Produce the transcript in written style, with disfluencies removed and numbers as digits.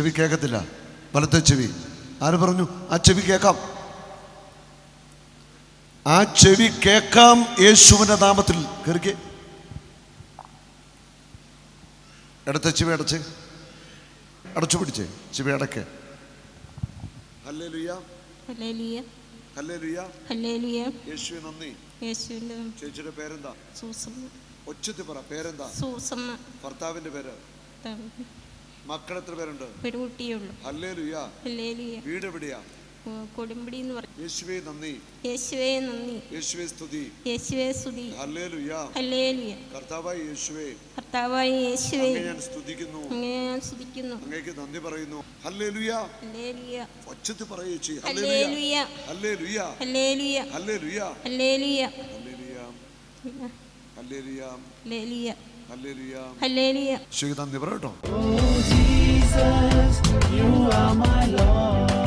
ചെവി കേൾക്കത്തില്ല, വലത്തെ ചെവി. ആര് പറഞ്ഞു? ആ ചെവി കേൾക്കാം, ആ ചെവി കേൾക്കാം യേശുവിൻ്റെ നാമത്തിൽ. കയറിക്കേ. ഇടത്തെ ചെവി അടച്ചു പിടിച്ചേ, ചെവി അടക്കേ. Hallelujah, hallelujah, hallelujah, hallelujah. യേശുവേ നന്ദി. യേശുവിന്റെ ചേച്ചിയുടെ പേരെന്താ? സൂസമ്മ. ഒച്ചത്തിൽ പറ, പേരെന്താ? സൂസമ്മ. ഭർത്താവിന്റെ പേര്? മക്കൾ എത്ര പേരുണ്ട്? ഒരു കുട്ടിയുള്ളൂ. Hallelujah, hallelujah. വീട് എവിടെയാ? കൊടുമ്പിടി എന്ന് പറയും. യേശുവേ നന്ദി, യേശുവേ നന്ദി, യേശുവേ സ്തുതി, യേശുവേ സ്തുതി. Hallelujah, hallelujah. കർത്താവായ യേശുവേ, കർത്താവായ യേശുവേ, ഞാൻ സ്തുതിക്കുന്നു, ഞാൻ സ്തുതിക്കുന്നു, അങ്ങേക്ക് നന്ദി പറയുന്നു. Hallelujah, hallelujah. ഒച്ചത്തിൽ പറയൂ ചേച്ചി. Hallelujah, hallelujah, hallelujah, hallelujah, hallelujah, hallelujah, hallelujah, hallelujah, hallelujah, hallelujah. നന്ദി പറ കേട്ടോ. Oh Jesus, you are my Lord.